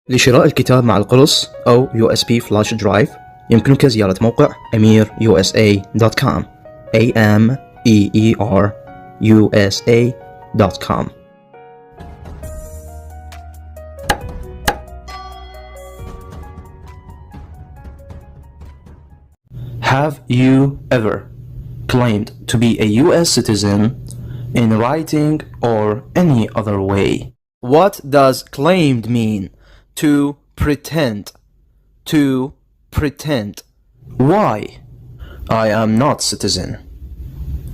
لشراء الكتاب مع القرص أو USB فلاش درايف يمكنك زيارة موقع امير USA.com AMEER USA.com. Have you ever claimed to be a US citizen in writing or any other way? What does claimed mean? To pretend. To pretend. Why? I am not citizen.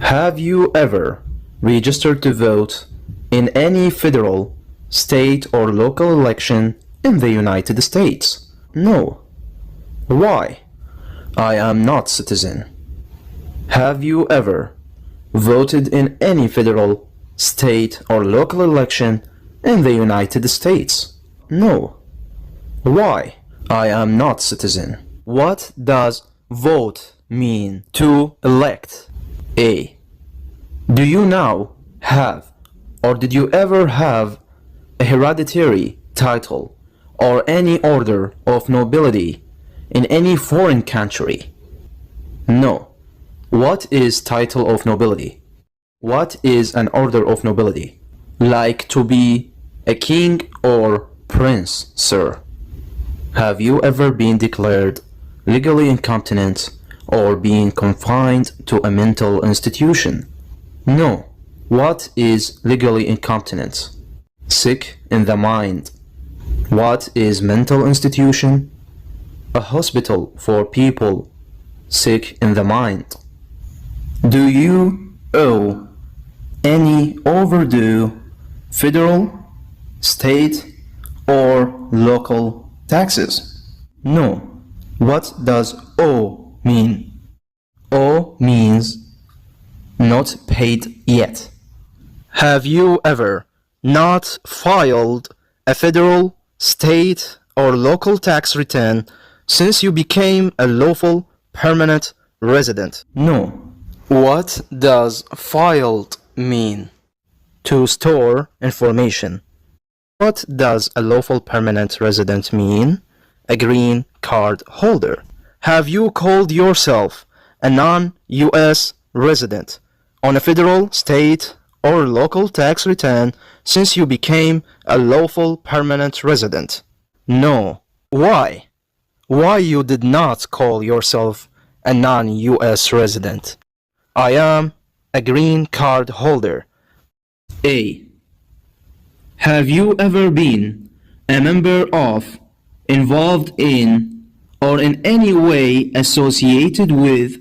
Have you ever registered to vote in any federal, state or local election in the United States? No. Why? I am not citizen. Have you ever voted in any federal, state or local election in the United States? No. Why? I am not citizen. What does vote mean? To elect. A. Do you now have or did you ever have a hereditary title or any order of nobility in any foreign country? No. What is title of nobility? What is an order of nobility? Like to be a king or prince, sir. Have you ever been declared legally incompetent or been confined to a mental institution? No. What is legally incompetent? Sick in the mind. What is mental institution? A hospital for people sick in the mind. Do you owe any overdue federal, state, or local taxes? No. What does owe mean? Owe means not paid yet. Have you ever not filed a federal, state, or local tax return since you became a lawful permanent resident? No. What does filed mean? To store information. What does a lawful permanent resident mean? A green card holder. Have you called yourself a non-US resident on a federal, state, or local tax return since you became a lawful permanent resident? No. Why? Why you did not call yourself a non-US resident? I am a green card holder. A. Have you ever been a member of, involved in, or in any way associated with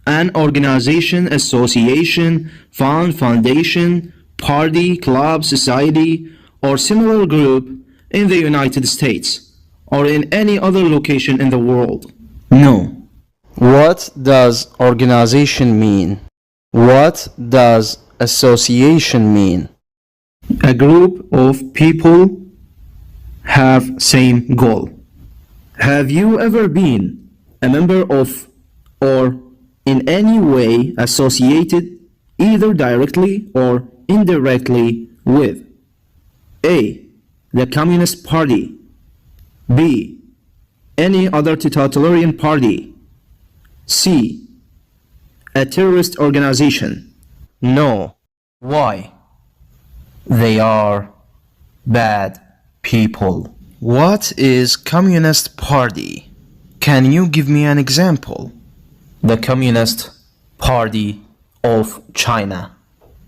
an organization, association, fund, foundation, party, club, society, or similar group in the United States or in any other location in the world? No. What does organization mean? What does association mean? A group of people have same goal. Have you ever been a member of or in any way associated either directly or indirectly with A. the Communist Party, B. any other totalitarian party, C. a terrorist organization? No. Why? They are bad people. What is Communist Party? Can you give me an example? The Communist Party of China.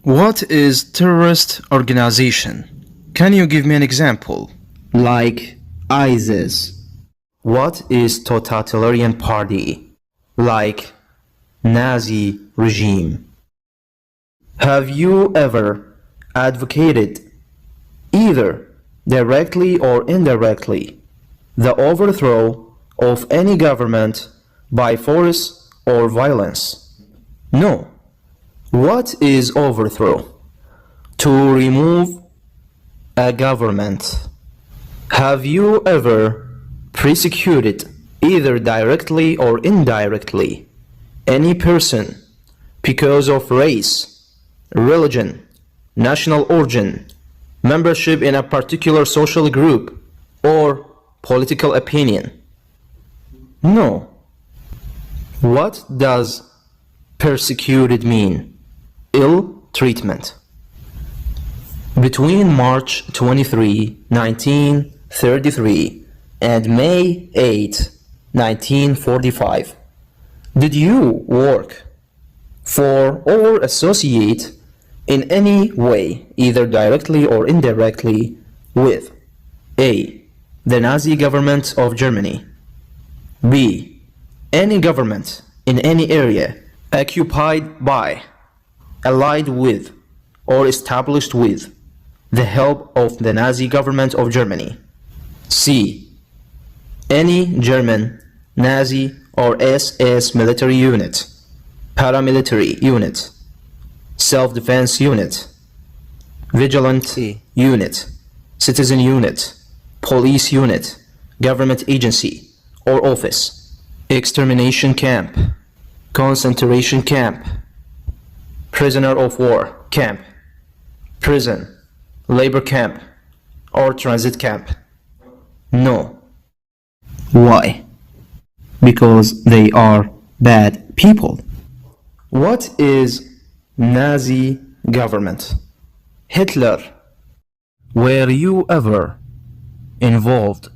What is terrorist organization? Can you give me an example? Like ISIS. What is totalitarian party? Like Nazi regime. Have you ever advocated, either directly or indirectly, the overthrow of any government by force or violence? No. What is overthrow? To remove a government. Have you ever persecuted, either directly or indirectly, any person because of race, religion, national origin, membership in a particular social group, or political opinion? No. What does persecuted mean? Ill treatment. Between March 23, 1933 and May 8, 1945, did you work for or associate in any way, either directly or indirectly, with A. the Nazi government of Germany, B. any government in any area occupied by, allied with, or established with the help of the Nazi government of Germany, C. any German, Nazi, or SS military unit, paramilitary unit, self-defense unit, vigilante unit, citizen unit, police unit, government agency or office, extermination camp, concentration camp, prisoner of war camp, prison, labor camp, or transit camp? No. Why? Because they are bad people. What is Nazi government? Hitler. Were you ever involved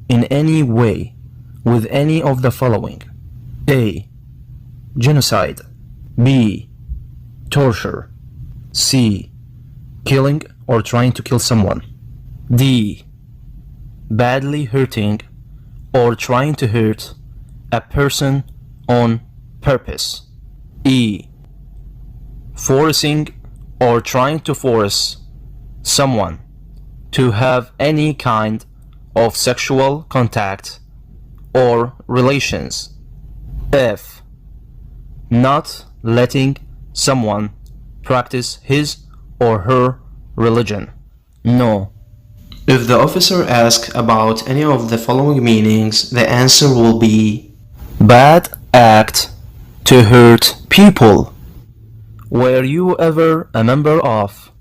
in any way with any of the following? A. genocide, B. torture, C. killing or trying to kill someone, D. badly hurting or trying to hurt a person on purpose, E. forcing or trying to force someone to have any kind of sexual contact or relations, F. not letting someone practice his or her religion. No. If the officer asks about any of the following meanings, the answer will be bad act to hurt people. Were you ever a member of,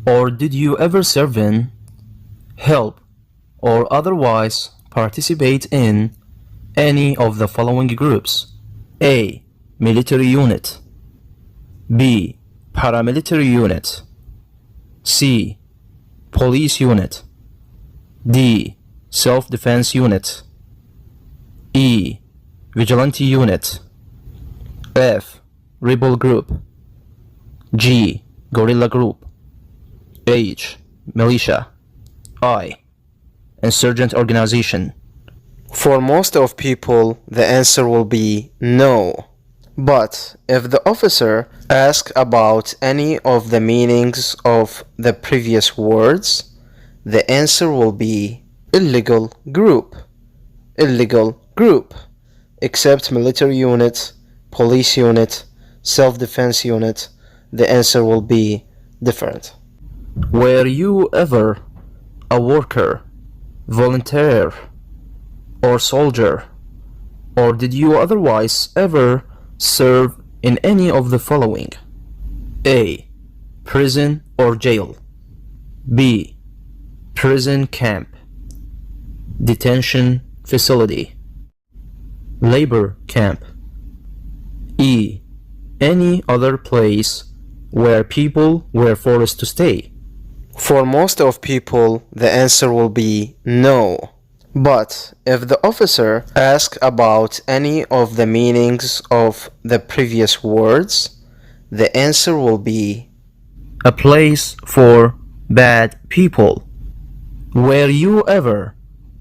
or did you ever serve in, help, or otherwise participate in any of the following groups? A. military unit, B. paramilitary unit, C. police unit, D. self-defense unit, E. vigilante unit, F. rebel group, G. guerrilla group, H. militia, I. insurgent organization. For most of people, the answer will be no. But if the officer asks about any of the meanings of the previous words, the answer will be illegal group. Illegal group. Except military unit, police unit, self-defense unit, the answer will be different. Were you ever a worker, volunteer, or soldier, or did you otherwise ever serve in any of the following? A. prison or jail, B. prison camp, detention facility, labor camp, E. any other place where people were forced to stay. For most of people, the answer will be no. But if the officer asks about any of the meanings of the previous words, the answer will be a place for bad people. Were you ever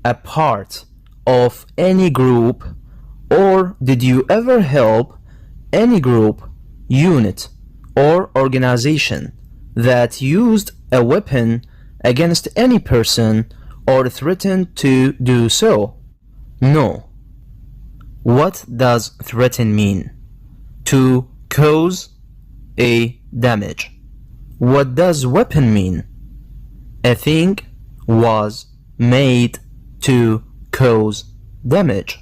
a part of any group, or did you ever help any group, unit, or organization that used a weapon against any person or threatened to do so? No. What does threaten mean? To cause a damage. What does weapon mean? A thing was made to cause damage.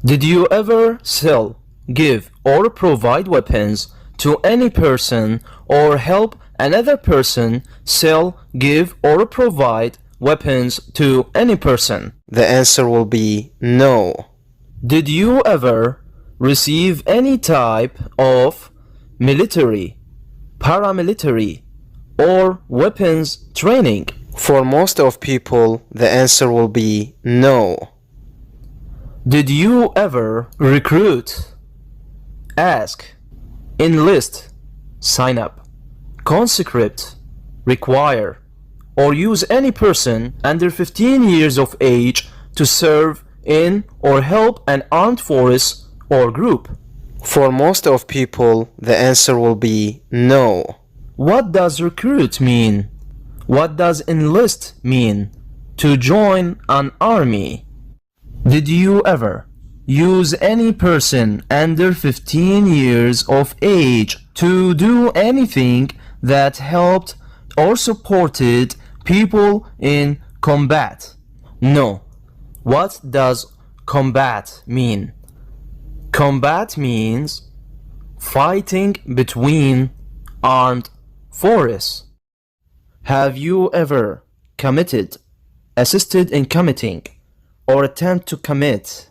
Did you ever sell, give, or provide weapons to any person or help another person sell, give, or provide weapons to any person? the answer will be no. Did you ever receive any type of military, paramilitary, or weapons training? For most of people, the answer will be no. Did you ever recruit, ask, enlist, sign up, conscript, require, or use any person under 15 years of age to serve in or help an armed force or group? For most of people, the answer will be no. What does recruit mean? What does enlist mean? To join an army. Did you ever use any person under 15 years of age to do anything that helped or supported people in combat? No. What does combat mean? Combat means fighting between armed forces. Have you ever committed, assisted in committing, or attempt to commit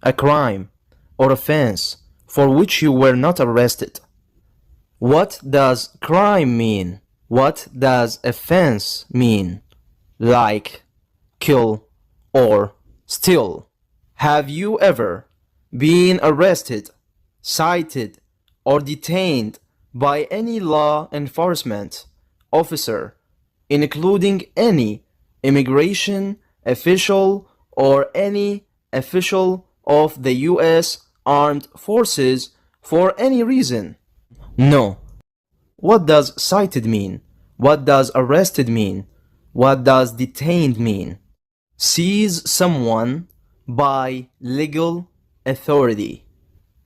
a crime or offense for which you were not arrested? What does crime mean? What does offense mean? Like kill or steal. Have you ever been arrested, cited, or detained by any law enforcement officer, including any immigration official or any official of the U.S. Armed Forces for any reason? No. What does cited mean? What does arrested mean? What does detained mean? Seize someone by legal authority.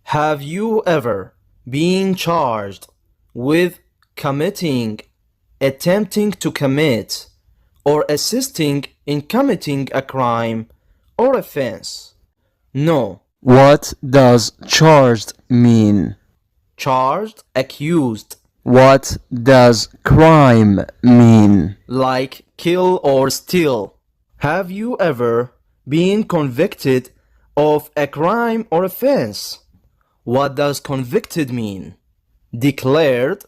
Have you ever been charged with committing, attempting to commit, or assisting in committing a crime or offense? No. What does charged mean? Charged, accused. What does crime mean? Like kill or steal. Have you ever been convicted of a crime or offense? What does convicted mean? Declared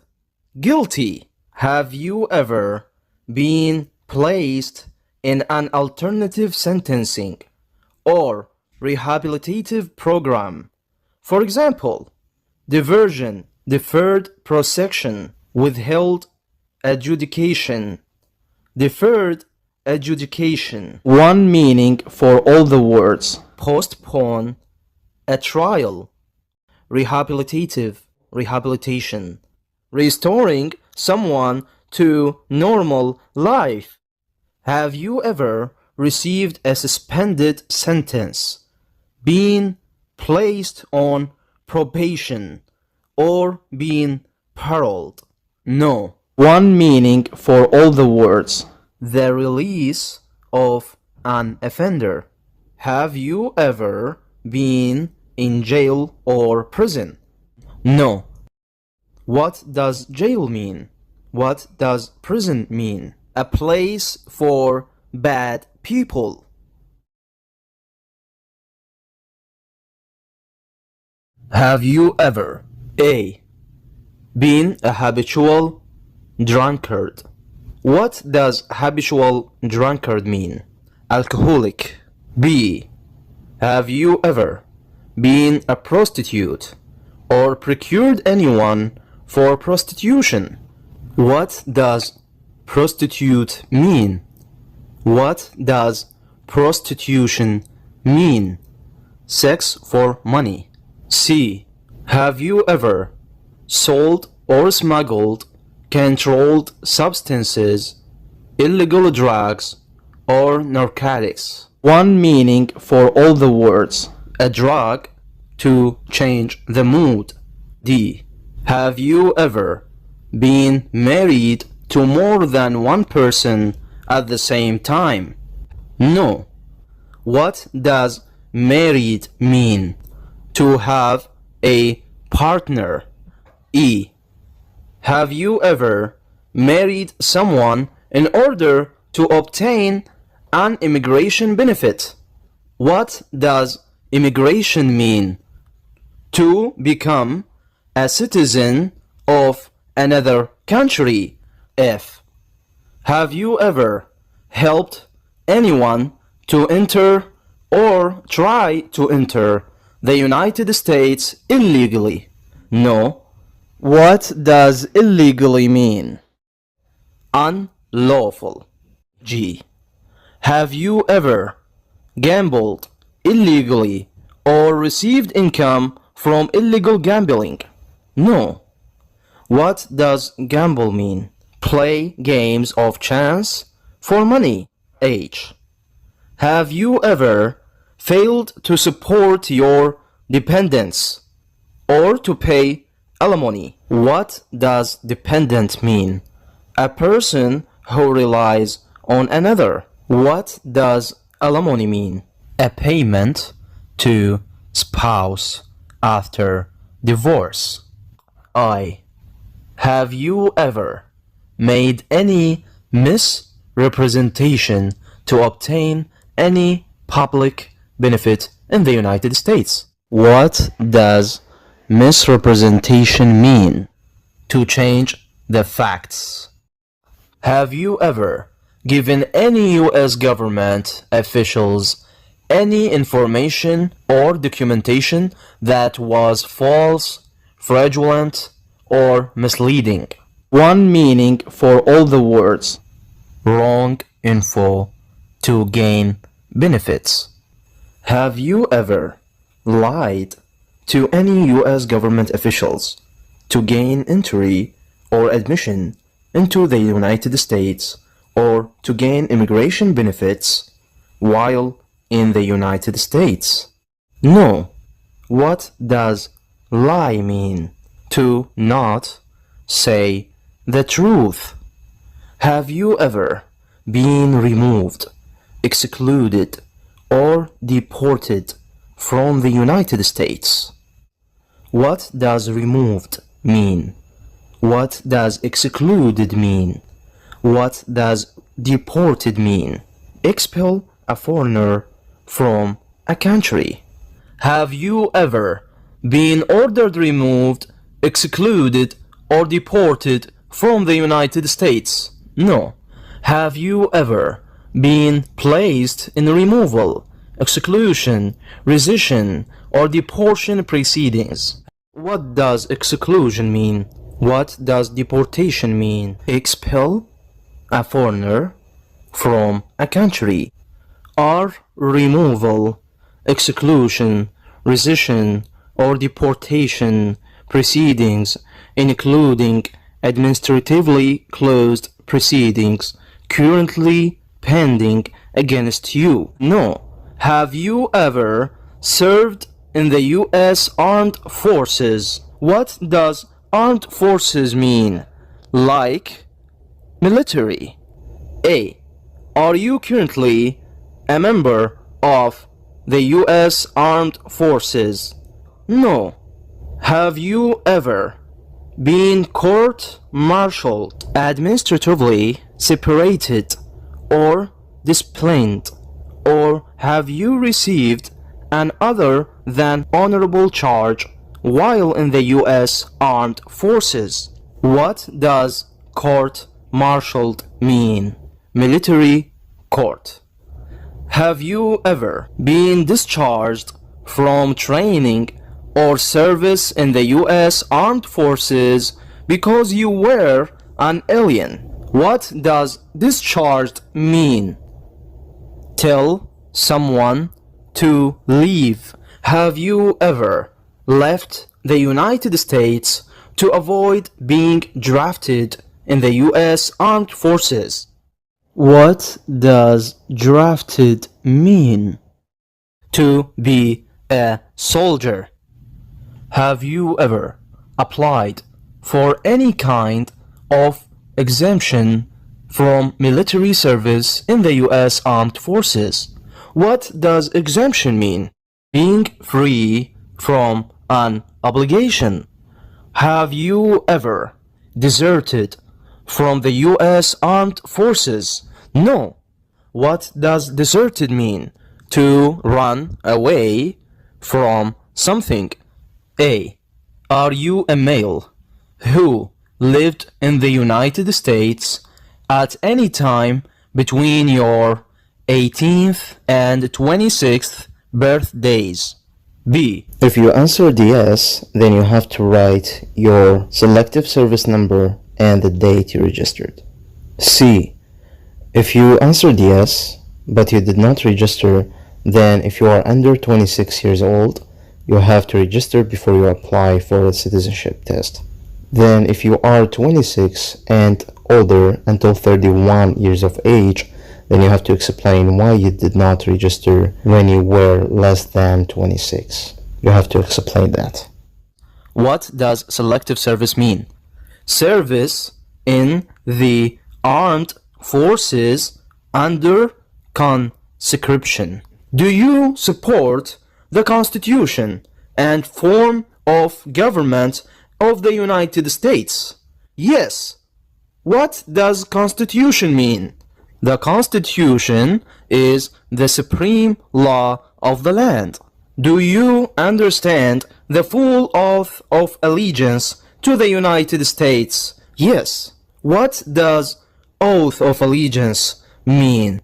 guilty. Have you ever been placed in an alternative sentencing or rehabilitative program? For example, diversion, deferred prosecution, withheld adjudication, deferred adjudication. One meaning for all the words: postpone a trial, rehabilitative, rehabilitation, restoring someone to normal life. Have you ever received a suspended sentence, been placed on probation, or been paroled? No. One meaning for all the words: the release of an offender. Have you ever been in jail or prison? No. What does jail mean? What does prison mean? A place for bad people. Have you ever A. been a habitual drunkard? What does habitual drunkard mean? Alcoholic. B. Have you ever been a prostitute or procured anyone for prostitution? What does prostitute mean? What does prostitution mean? Sex for money. C. Have you ever sold or smuggled controlled substances, illegal drugs, or narcotics? One meaning for all the words: a drug to change the mood. D. Have you ever been married to more than one person at the same time? No. What does married mean? To have a partner. E. Have you ever married someone in order to obtain an immigration benefit. What does immigration mean? To become a citizen of another country. F. Have you ever helped anyone to enter or try to enter the United States illegally? No. What does illegally mean? Unlawful. G. Have you ever gambled illegally or received income from illegal gambling? No. What does gamble mean? Play games of chance for money. H. Have you ever failed to support your dependents or to pay alimony? What does dependent mean? A person who relies on another. What does alimony mean? A payment to spouse after divorce. I. Have you ever made any misrepresentation to obtain any public benefit in the United States? What does misrepresentation mean? To change the facts. Have you ever given any U.S. government officials any information or documentation that was false, fraudulent, or misleading? One meaning for all the words. Wrong info to gain benefits. Have you ever lied to any U.S. government officials to gain entry or admission into the United States or to gain immigration benefits while in the United States? No. What does lie mean? To not say the truth. Have you ever been removed, excluded, or deported from the United States? What does removed mean? What does excluded mean? What does deported mean? Expel a foreigner from a country. Have you ever been ordered removed, excluded, or deported from the United States? No. Have you ever been placed in removal, exclusion, rescission, or deportation proceedings? What does exclusion mean? What does deportation mean? Expel a foreigner from a country. Are removal, exclusion, rescission, or deportation proceedings, including administratively closed proceedings, currently pending against you? No. Have you ever served in the U.S. Armed Forces? What does armed forces mean? Like military. A. Are you currently a member of the U.S. Armed Forces? No. Have you ever been court-martialed, administratively separated, or disciplined? Or have you received an other than honorable charge while in the U.S. Armed Forces? What does court-martialed mean? Military court. Have you ever been discharged from training or service in the U.S. Armed Forces because you were an alien? What does discharged mean? Tell someone to leave. Have you ever left the United States to avoid being drafted in the U.S. Armed Forces? What does drafted mean? To be a soldier. Have you ever applied for any kind of exemption from military service in the U.S. Armed Forces? What does exemption mean? Being free from an obligation. Have you ever deserted from the U.S. Armed Forces? No. What does deserted mean? To run away from something. A. Are you a male who lived in the United States at any time between your 18th and 26th birthdays? B. If you answered yes, then you have to write your selective service number and the date you registered. C. If you answered yes, but you did not register, then if you are under 26 years old, you have to register before you apply for a citizenship test. Then if you are 26 and older until 31 years of age, then you have to explain why you did not register when you were less than 26. You have to explain that. What does selective service mean? Service in the armed forces under conscription. Do you support the Constitution and form of government of the United States? Yes. What does Constitution mean? The Constitution is the supreme law of the land. Do you understand the full oath of allegiance to the United States? Yes. What does oath of allegiance mean?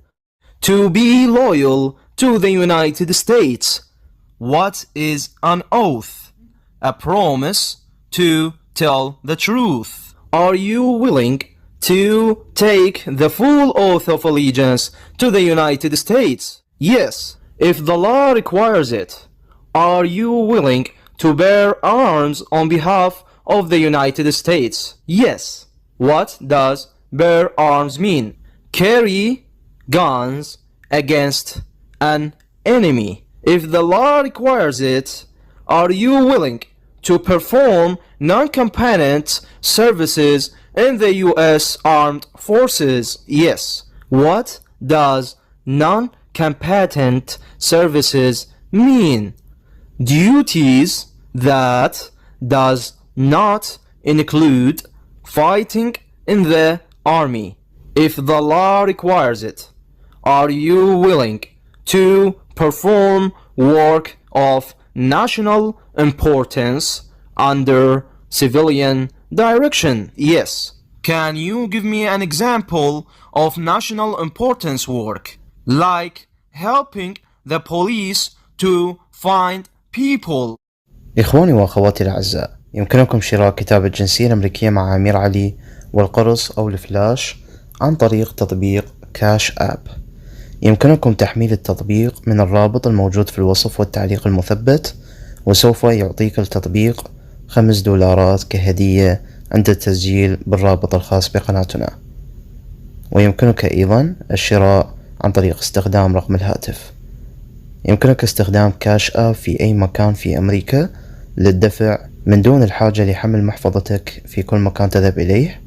To be loyal to the United States. What is an oath? A promise to tell the truth. Are you willing to take the full oath of allegiance to the United States? Yes. If the law requires it. Are you willing to bear arms on behalf of the United States? Yes. What does bear arms mean? Carry guns against an enemy. If the law requires it, are you willing to perform non-combatant services in the U.S. Armed Forces? Yes. What does non-combatant services mean? Duties that does not include fighting in the army. If the law requires it, are you willing to perform work of national importance under civilian direction? Yes. Can you give me an example of national importance work, like helping the police to find people? إخواني وأخواتي الأعزاء، يمكنكم شراء كتاب الجنسية الأمريكية مع أمير علي والقرص أو الفلاش عن طريق تطبيق كاش آب. يمكنكم تحميل التطبيق من الرابط الموجود في الوصف والتعليق المثبت، وسوف يعطيك التطبيق $5 كهدية عند التسجيل بالرابط الخاص بقناتنا. ويمكنك أيضا الشراء عن طريق استخدام رقم الهاتف. يمكنك استخدام كاش آب في أي مكان في أمريكا للدفع من دون الحاجة لحمل محفظتك في كل مكان تذهب إليه،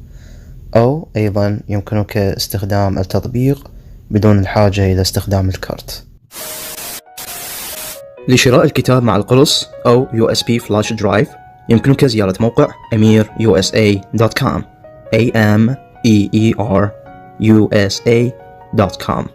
أو أيضا يمكنك استخدام التطبيق بدون الحاجة إلى استخدام الكارت. لشراء الكتاب مع القرص أو USB Flash Drive يمكنك زيارة موقع amirusa.com. AMEER USA.com.